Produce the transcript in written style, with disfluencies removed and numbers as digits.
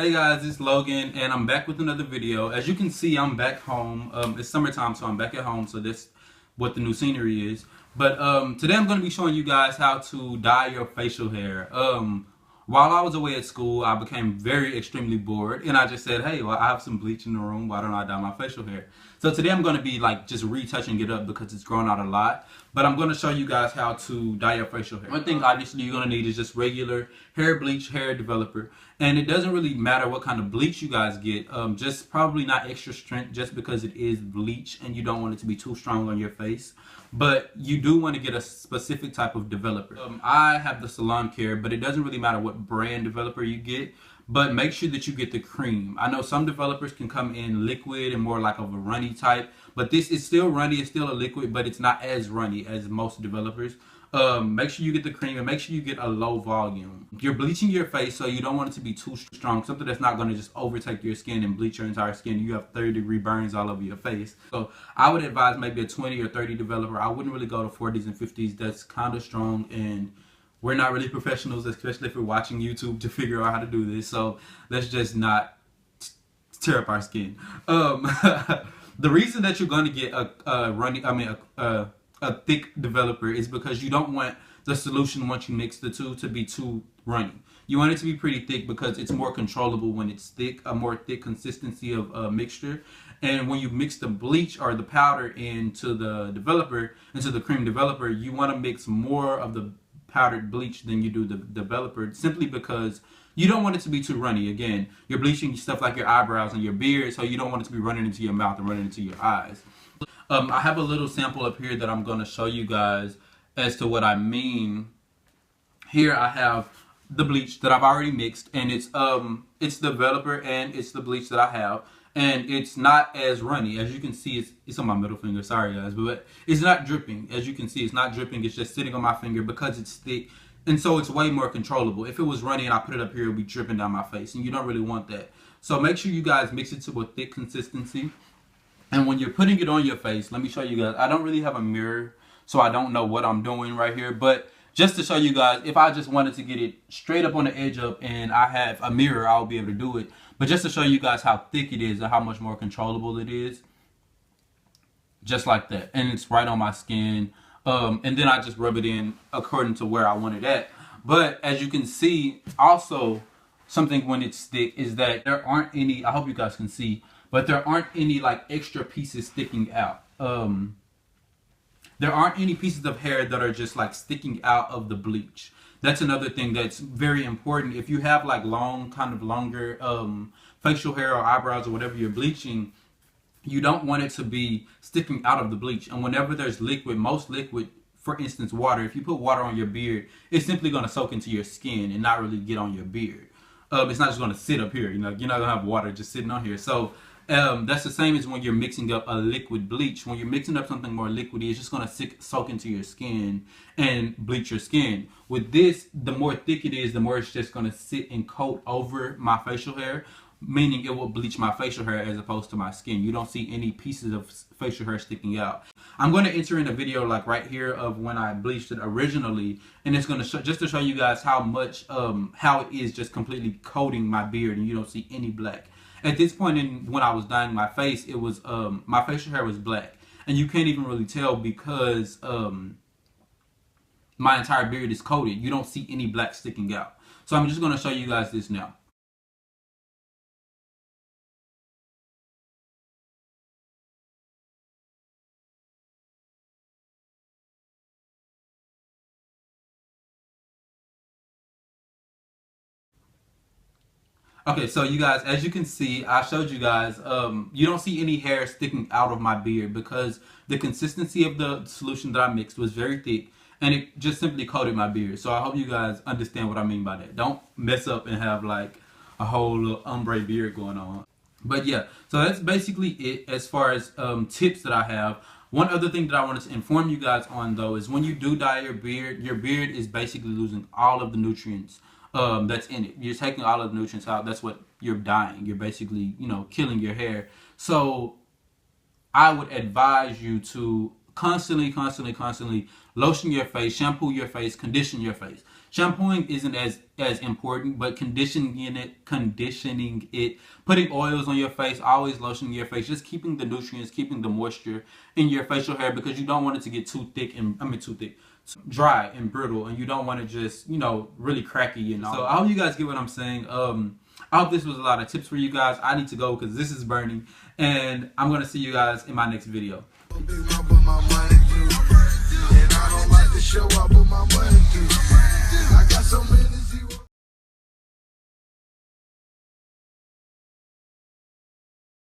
Hey guys, it's Logan and I'm back with another video. As you can see, I'm back home. It's summertime, so I'm back at home, so that's what the new scenery is. But today I'm going to be showing you guys how to dye your facial hair. While I was away at school, I became very extremely bored and I just said, hey, well, I have some bleach in the room, why don't I dye my facial hair? So today I'm going to be like just retouching it up because it's grown out a lot. But I'm going to show you guys how to dye your facial hair. One thing obviously you're going to need is just regular hair bleach, hair developer. And it doesn't really matter what kind of bleach you guys get. Just probably not extra strength just because it is bleach and you don't want it to be too strong on your face. But you do want to get a specific type of developer. I have the Salon Care, but it doesn't really matter what brand developer you get. But make sure that you get the cream. I know some developers can come in liquid and more like of a runny type. But this is still runny, it's still a liquid, but it's not as runny as most developers. Make sure you get the cream and make sure you get a low volume. You're bleaching your face, so you don't want it to be too strong. Something that's not going to just overtake your skin and bleach your entire skin. You have 30-degree burns all over your face. So I would advise maybe a 20 or 30 developer. I wouldn't really go to 40s and 50s. That's kind of strong, and we're not really professionals, especially if we're watching YouTube to figure out how to do this. So let's just not tear up our skin. The reason that you're going to get a thick developer is because you don't want the solution once you mix the two to be too runny. You want it to be pretty thick because it's more controllable when it's thick, a more thick consistency of mixture. And when you mix the bleach or the powder into the developer, into the cream developer, you want to mix more of the powdered bleach than you do the developer, simply because you don't want it to be too runny. Again, you're bleaching stuff like your eyebrows and your beard, so you don't want it to be running into your mouth and running into your eyes. I have a little sample up here that I'm going to show you guys as to what I mean. Here I have the bleach that I've already mixed, and it's the developer and it's the bleach that I have, and it's not as runny. As you can see, it's on my middle finger, sorry guys, but it's not dripping. As you can see, it's not dripping, it's just sitting on my finger because it's thick, and so it's way more controllable. If it was runny and I put it up here, it would be dripping down my face, and you don't really want that. So make sure you guys mix it to a thick consistency. And when you're putting it on your face, let me show you guys. I don't really have a mirror, so I don't know what I'm doing right here. But just to show you guys, if I just wanted to get it straight up on the edge up and I have a mirror, I'll be able to do it. But just to show you guys how thick it is and how much more controllable it is. Just like that. And it's right on my skin. And then I just rub it in according to where I want it at. But as you can see, also, something when it's thick is that there aren't any, I hope you guys can see, but there aren't any like extra pieces sticking out. There aren't any pieces of hair that are just like sticking out of the bleach. That's another thing that's very important. If you have like long, kind of longer facial hair or eyebrows or whatever you're bleaching, you don't want it to be sticking out of the bleach. And whenever there's liquid, most liquid, for instance water, if you put water on your beard, it's simply going to soak into your skin and not really get on your beard. It's not just going to sit up here, you know, you're not going to have water just sitting on here. So that's the same as when you're mixing up a liquid bleach. When you're mixing up something more liquidy, it's just going to soak into your skin and bleach your skin. With this, the more thick it is, the more it's just going to sit and coat over my facial hair, meaning it will bleach my facial hair as opposed to my skin. You don't see any pieces of facial hair sticking out. I'm going to enter in a video like right here of when I bleached it originally, and it's going to show, just to show you guys how much, how it is just completely coating my beard and you don't see any black. At this point when I was dyeing my face, it was, my facial hair was black. And you can't even really tell because my entire beard is coated. You don't see any black sticking out. So I'm just going to show you guys this now. Okay, so you guys, as you can see, I showed you guys, you don't see any hair sticking out of my beard because the consistency of the solution that I mixed was very thick and it just simply coated my beard. So I hope you guys understand what I mean by that. Don't mess up and have like a whole little ombre beard going on. But yeah, so that's basically it as far as tips that I have. One other thing that I wanted to inform you guys on though is when you do dye your beard is basically losing all of the nutrients that's in it. You're taking all of the nutrients out. That's what you're dying. You're basically, you know, killing your hair. So I would advise you to constantly lotion your face, shampoo your face, condition your face. Shampooing isn't as important, but conditioning it, putting oils on your face, always lotioning your face, just keeping the nutrients, keeping the moisture in your facial hair, because you don't want it to get too thick and dry and brittle, and you don't want to just, really cracky and all. So I hope you guys get what I'm saying. I hope this was a lot of tips for you guys. I need to go because this is burning, and I'm gonna see you guys in my next video. Show up with my money, I got so many